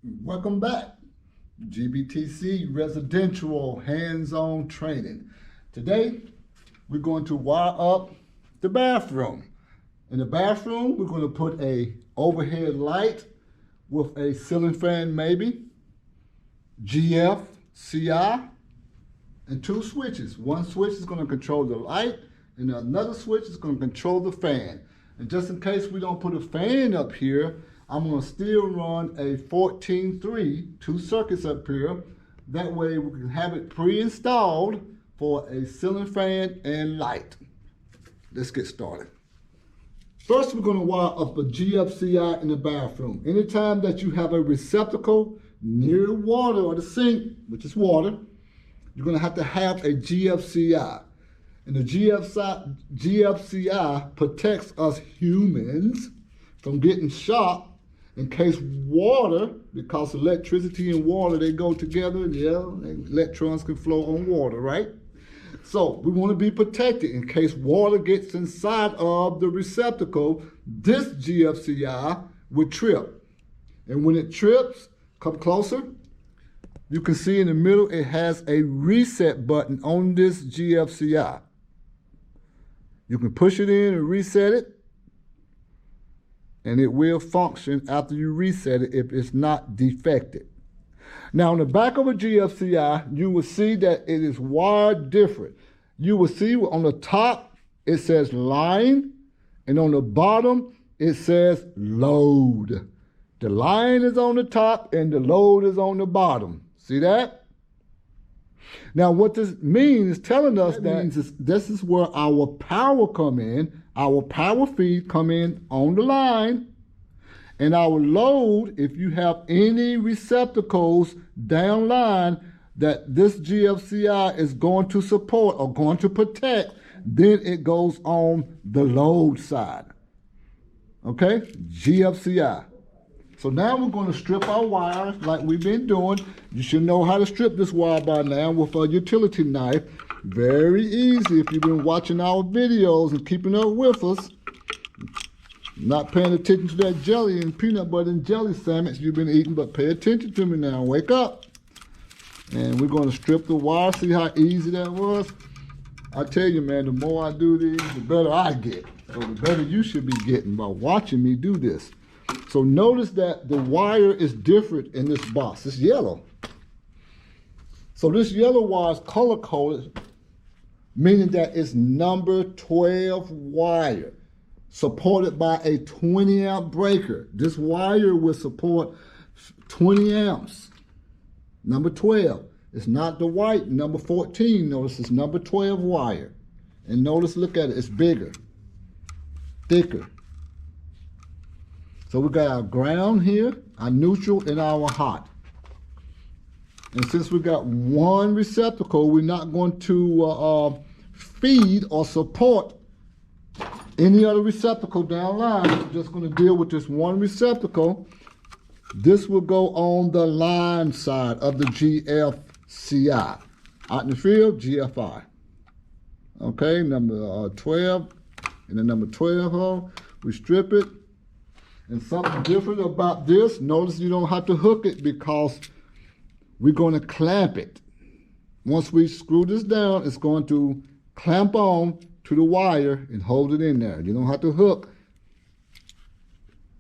Welcome back. Gvtc residential hands-on training. Today, we're going to wire up the bathroom. In the bathroom, we're going to put a overhead light with a ceiling fan maybe, GFCI, and two switches. One switch is going to control the light, and another switch is going to control the fan. And just in case we don't put a fan up here, I'm going to still run a 14-3, two circuits up here. That way we can have it pre-installed for a ceiling fan and light. Let's get started. First, we're going to wire up a GFCI in the bathroom. Anytime that you have a receptacle near water or the sink, which is water, you're going to have a GFCI. And the GFCI protects us humans from getting shocked in case water, because electricity and water, they go together, yeah, electrons can flow on water, right? So we want to be protected in case water gets inside of the receptacle. This GFCI would trip. And when it trips, come closer, you can see in the middle it has a reset button on this GFCI. You can push it in and reset it, and it will function after you reset it if it's not defected. Now, on the back of a GFCI, you will see that it is wired different. You will see on the top, it says line, and on the bottom, it says load. The line is on the top, and the load is on the bottom. See that? Now, what this means is telling us this is where our power come in, our power feed come in on the line, and our load, if you have any receptacles down line that this GFCI is going to support or going to protect, then it goes on the load side. Okay, GFCI. So now we're going to strip our wires like we've been doing. You should know how to strip this wire by now with a utility knife. Very easy if you've been watching our videos and keeping up with us. Not paying attention to that jelly and peanut butter and jelly sandwich you've been eating, but pay attention to me now. Wake up. And we're going to strip the wire. See how easy that was? I tell you, man, the more I do these, the better I get. So the better you should be getting by watching me do this. So notice that the wire is different in this box. It's yellow. So this yellow wire is color coded, meaning that it's number 12 wire, supported by a 20 amp breaker. This wire will support 20 amps. Number 12. It's not the white number 14. Notice it's number 12 wire. And notice, look at it, it's bigger, thicker. So we got our ground here, our neutral, and our hot. And since we got one receptacle, we're not going to feed or support any other receptacle down line. We're just going to deal with this one receptacle. This will go on the line side of the GFCI. Out in the field, GFI. Okay, number 12, and the number 12 hole, we strip it. And something different about this, notice you don't have to hook it because we're going to clamp it. Once we screw this down, it's going to clamp on to the wire and hold it in there. You don't have to hook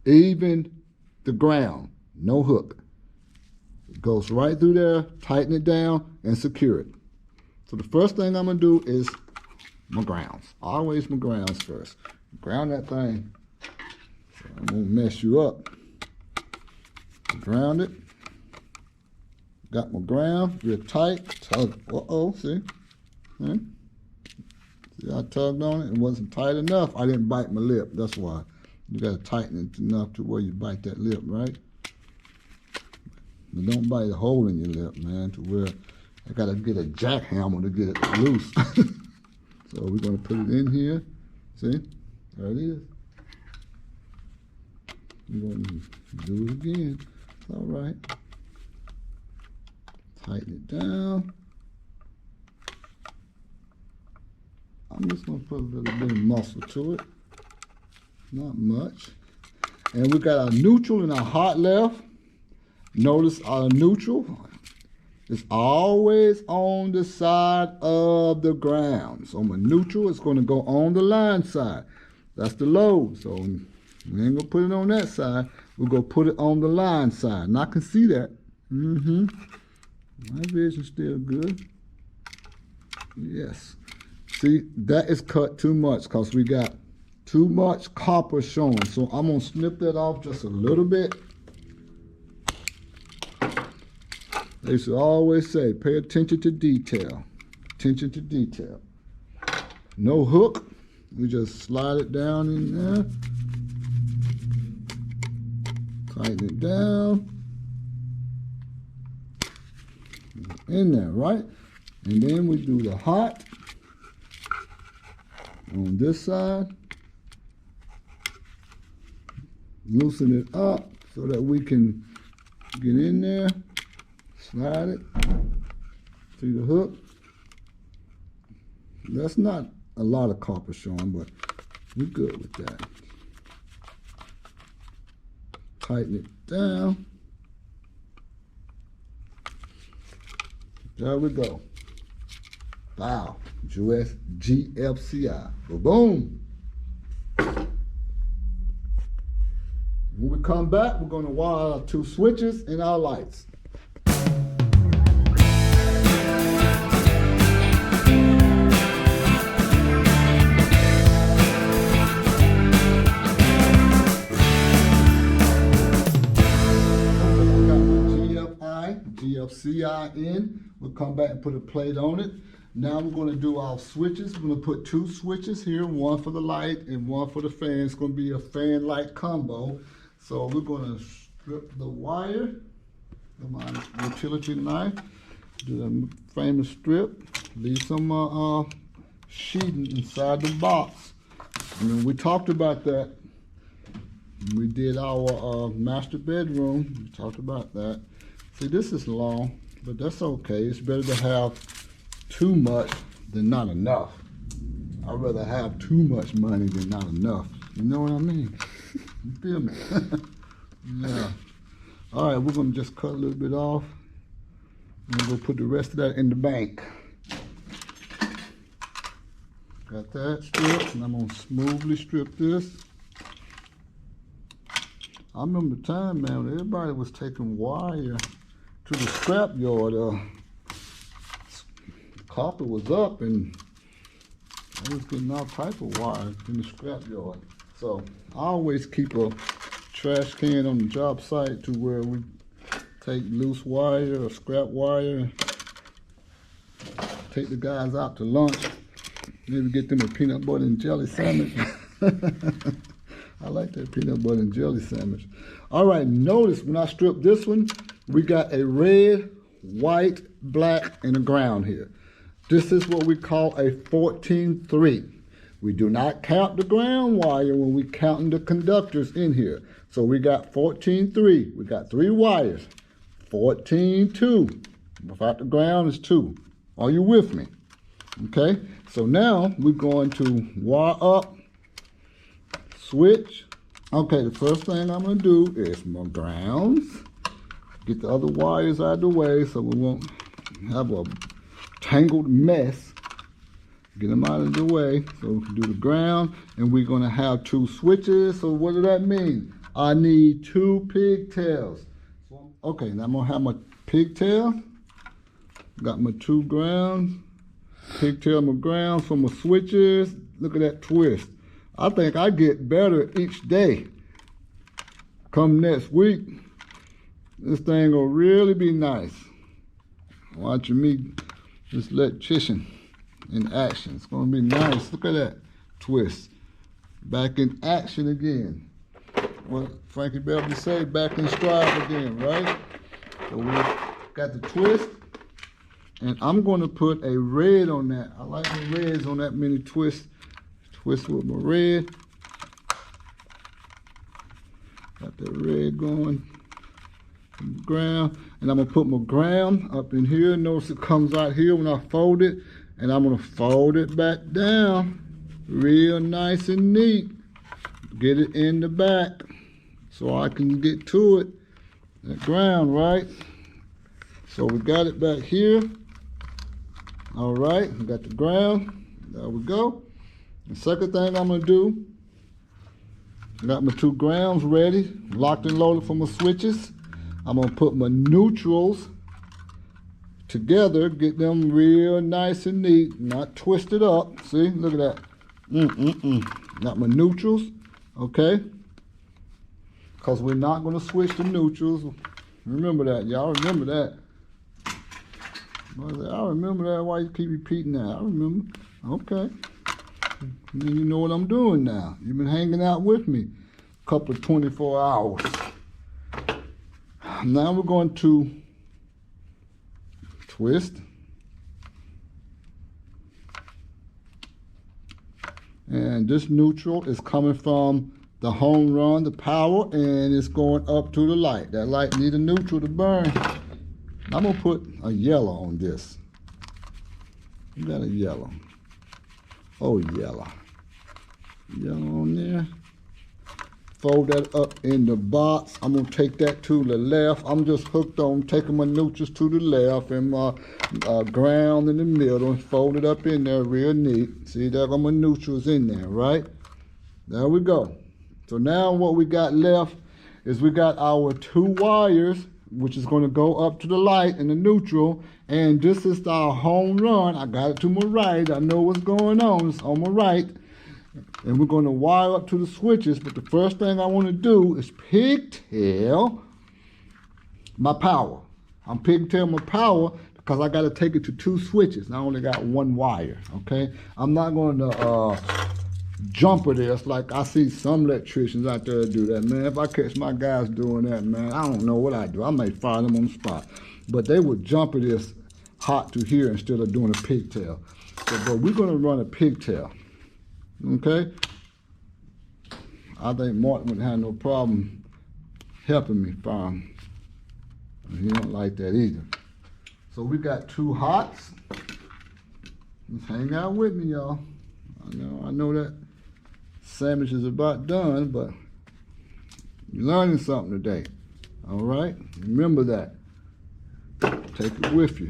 even the ground, no hook. It goes right through there, tighten it down, and secure it. So the first thing I'm going to do is my grounds. Always my grounds first. Ground that thing. I won't mess you up. Ground it. Got my ground real tight. Tug. See? See, I tugged on it. It wasn't tight enough. I didn't bite my lip. That's why. You got to tighten it enough to where you bite that lip, right? But don't bite a hole in your lip, man, to where I got to get a jackhammer to get it loose. So we're going to put it in here. See? There it is. We're going to do it again. It's all right. Tighten it down. I'm just going to put a little bit of muscle to it. Not much. And we got our neutral and our hot left. Notice our neutral is always on the side of the ground. So my neutral is going to go on the line side. That's the load. So we ain't going to put it on that side. We're going to put it on the line side. And I can see that. My vision's still good. Yes. See, that is cut too much because we got too much copper showing. So I'm going to snip that off just a little bit. They should always say, pay attention to detail. Attention to detail. No hook. We just slide it down in there. Tighten it down. In there, right? And then we do the hot on this side. Loosen it up so that we can get in there. Slide it. See the hook? That's not a lot of copper showing, but we're good with that. Tighten it down. There we go. Wow. GFCI. Boom. When we come back, we're going to wire our 2 switches and our lights. GFCI in. We'll come back and put a plate on it. Now we're going to do our switches. We're going to put 2 switches here, one for the light and one for the fan. It's going to be a fan light combo. So we're going to strip the wire with my utility knife. Do the famous strip. Leave some sheeting inside the box. And we talked about that. We did our master bedroom. We talked about that. See, this is long, but that's okay. It's better to have too much than not enough. I'd rather have too much money than not enough. You know what I mean? You feel me? Yeah. All right, we're gonna just cut a little bit off. And we'll put the rest of that in the bank. Got that stripped, and I'm gonna smoothly strip this. I remember the time, man, when everybody was taking wire to the scrap yard. Copper was up, and I was getting all type of wire in the scrap yard. So I always keep a trash can on the job site to where we take loose wire or scrap wire, take the guys out to lunch, maybe get them a peanut butter and jelly sandwich. I like that peanut butter and jelly sandwich. All right, notice when I strip this one, we got a red, white, black, and a ground here. This is what we call a 14-3. We do not count the ground wire when we counting the conductors in here. So we got 14-3. We got 3 wires. 14-2. Without the ground is 2. Are you with me? Okay, so now we're going to wire up, switch. Okay, the first thing I'm going to do is my grounds. Get the other wires out of the way so we won't have a tangled mess. Get them out of the way so we can do the ground. And we're going to have 2 switches. So what does that mean? I need 2 pigtails. Okay, now I'm going to have my pigtail. Got my 2 grounds. Pigtail, my grounds for my switches. Look at that twist. I think I get better each day. Come next week, this thing will really be nice. Watching me just electrician in action. It's gonna be nice. Look at that twist. Back in action again. What Frankie Beverly say, back in stride again, right? So we got the twist. And I'm gonna put a red on that. I like the reds on that mini twist. Twist with my red. Got the red going from the ground. And I'm gonna put my ground up in here. Notice it comes out here when I fold it. And I'm gonna fold it back down. Real nice and neat. Get it in the back so I can get to it That ground, right? So we got it back here. All right, we got the ground. There we go. The second thing I'm gonna do, I got my 2 grounds ready, locked and loaded for my switches. I'm gonna put my neutrals together, get them real nice and neat, not twisted up. See, look at that. Got my neutrals, okay? Because we're not gonna switch the neutrals. Remember that, y'all remember that. I remember that, why you keep repeating that? I remember, okay. Then you know what I'm doing now. You've been hanging out with me a couple of 24 hours. Now we're going to twist. And this neutral is coming from the home run, the power, and it's going up to the light. That light needs a neutral to burn. I'm gonna put a yellow on this. You got a yellow. Oh, yellow. Yellow on there. Fold that up in the box. I'm gonna take that to the left. I'm just hooked on taking my neutrals to the left and my ground in the middle and fold it up in there real neat. See, there got my neutrals in there, right? There we go. So now what we got left is we got our 2 wires, which is gonna go up to the light and the neutral, and this is our home run. I got it to my right. I know what's going on. It's on my right. And we're going to wire up to the switches, but the first thing I want to do is pigtail my power. I'm pigtail my power because I got to take it to 2 switches. I only got 1 wire, okay? I'm not going to jumper this like I see some electricians out there do that, man. If I catch my guys doing that, man, I don't know what I do. I may fire them on the spot. But they would jumper this hot to here instead of doing a pigtail. So, but we're going to run a pigtail. Okay, I think Martin would have no problem helping me fire. He don't like that either. So we got 2 hots. Just hang out with me, y'all. I know that sandwich is about done, but you're learning something today. All right, remember that. Take it with you.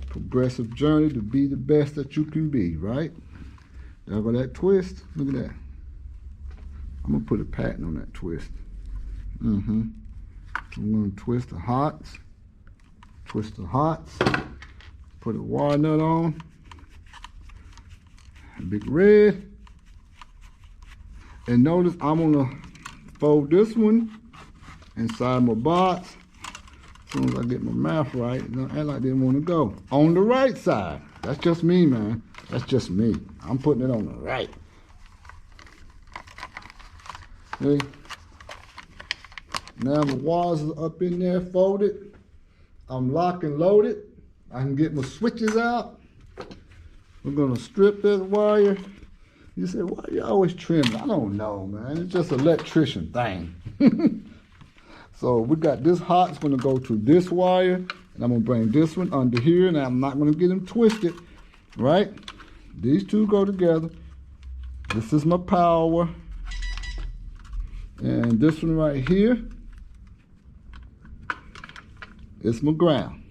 Progressive journey to be the best that you can be, right? There go that twist. Look at that. I'm gonna put a pattern on that twist. I'm gonna twist the hots. Twist the hots. Put a wire nut on. Big red. And notice I'm gonna fold this one inside my box. As soon as I get my math right, don't act like they didn't want to go. On the right side. That's just me, man. That's just me. I'm putting it on the right. See? Now the wires are up in there folded. I'm locked and loaded. I can get my switches out. We're gonna strip that wire. You say, why you always trimming? I don't know, man. It's just an electrician thing. So we got this hot. It's gonna go to this wire, and I'm gonna bring this one under here, and I'm not gonna get them twisted, right? These 2 go together. This is my power. And this one right here is my ground.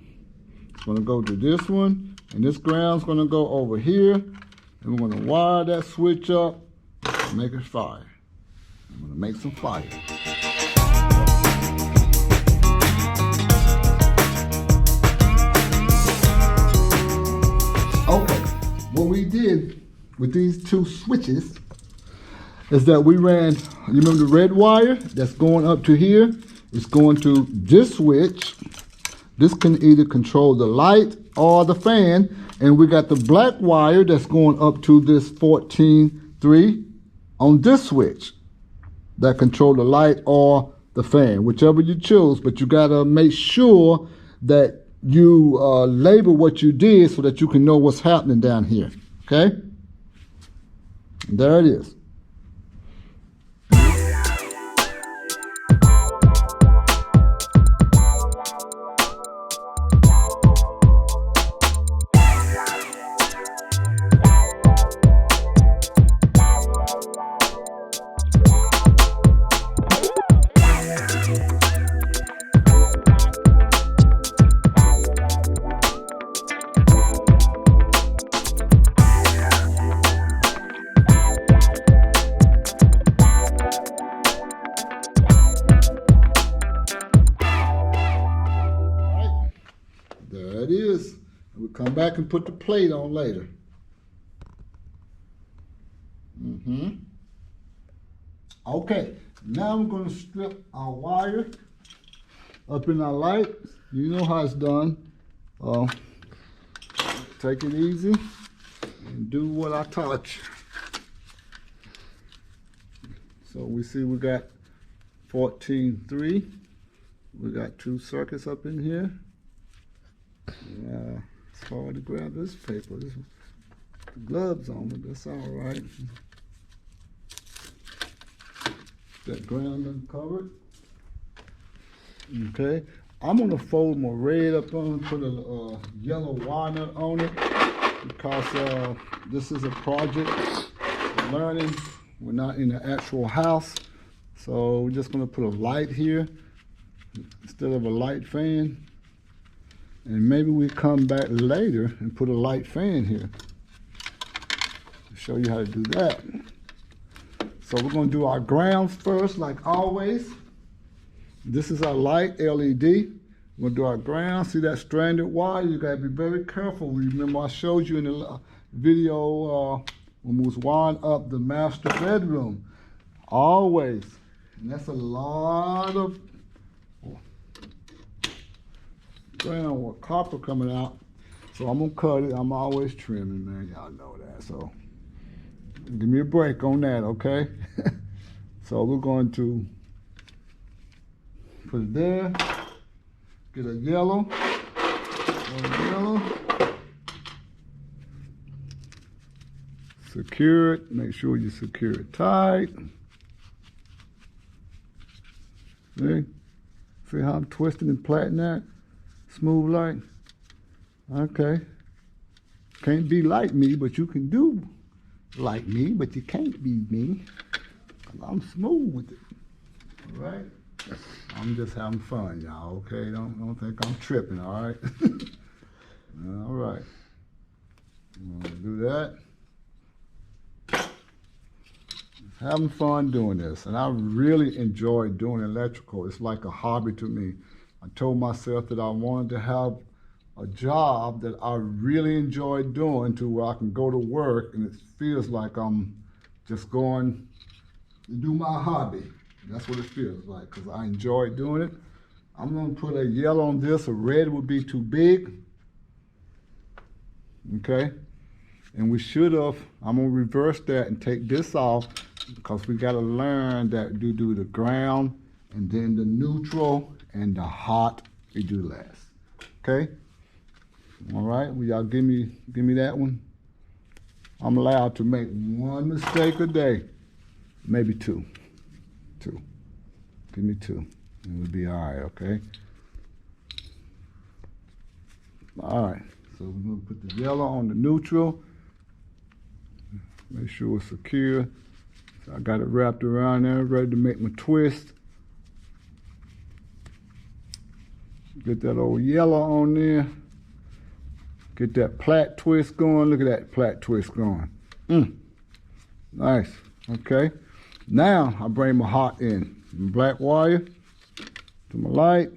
It's gonna go to this one, and this ground's gonna go over here, and we're gonna wire that switch up and make it fire. I'm gonna make some fire. Okay, what we did with these 2 switches is that we ran, you remember the red wire that's going up to here? It's going to this switch. This can either control the light or the fan. And we got the black wire that's going up to this 14.3 on this switch that control the light or the fan, whichever you choose. But you gotta make sure that you label what you did so that you can know what's happening down here, okay? There it is. Come back and put the plate on later. Okay, now I'm going to strip our wire up in our light. You know how it's done. Take it easy and do what I taught you. So we see we got 14.3. We got 2 circuits up in here. It's hard to grab this paper. This gloves on, but that's all right. That ground uncovered. Okay, I'm gonna fold my red up on, put a yellow walnut on it because this is a project learning. We're not in the actual house, so we're just gonna put a light here instead of a light fan, and maybe we come back later and put a light fan here to show you how to do that. So we're going to do our grounds first, like always. This is our light LED. We're going to do our ground. See that stranded wire? You got to be very careful. Remember I showed you in the video when we was wiring up the master bedroom. Always. And that's a lot of ground with copper coming out. So I'm going to cut it. I'm always trimming, man. Y'all know that. So give me a break on that, okay? So we're going to put it there, get a yellow, secure it, make sure you secure it tight. See how I'm twisting and plaiting that? Smooth like. Okay. Can't be like me, but you can do like me, but you can't be me. I'm smooth with it. All right? I'm just having fun, y'all, okay? Don't think I'm tripping, all right? All right. I'm gonna do that. Having fun doing this, and I really enjoy doing electrical. It's like a hobby to me. I told myself that I wanted to have a job that I really enjoy doing to where I can go to work and it feels like I'm just going to do my hobby. That's what it feels like because I enjoy doing it. I'm going to put a yellow on this. A red would be too big. Okay? And we should have, I'm going to reverse that and take this off because we got to learn that we do the ground and then the neutral and the hot we do last. Okay? All right, well, y'all give me that one. I'm allowed to make one mistake a day, maybe two. Give me 2, and we'll be all right, okay? All right, so we're gonna put the yellow on the neutral. Make sure it's secure. So I got it wrapped around there, ready to make my twist. Get that old yellow on there. Get that plat twist going. Look at that plat twist going. Nice. Okay. Now I bring my hot in. Black wire to my light.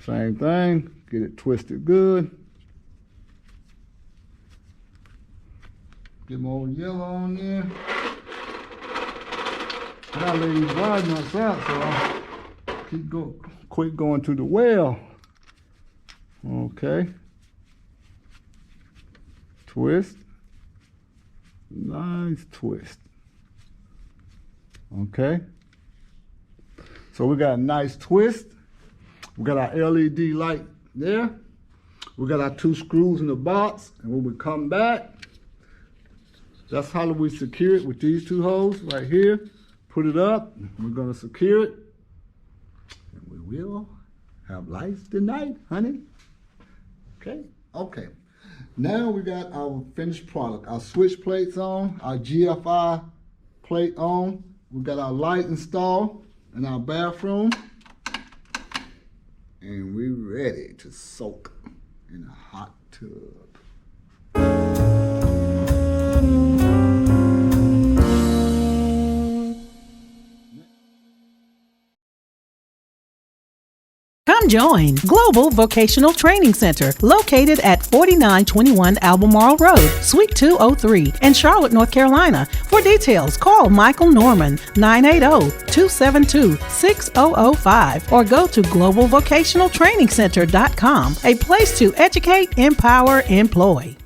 Same thing. Get it twisted good. Get my old yellow on there. Now let these wire nuts out, so I keep quick going to the well. Okay. Twist. Nice twist. Okay. So we got a nice twist. We got our LED light there. We got our 2 screws in the box. And when we come back, that's how we secure it with these 2 holes right here. Put it up. We're going to secure it. And we will have lights tonight, honey. Okay. Okay. Now we got our finished product. Our switch plates on, our GFCI plate on. We got our light installed in our bathroom. And we're ready to soak in a hot tub. Come Then join Global Vocational Training Center, located at 4921 Albemarle Road, Suite 203 in Charlotte, North Carolina. For details, call Michael Norman, 980-272-6005, or go to globalvocationaltrainingcenter.com, a place to educate, empower, employ.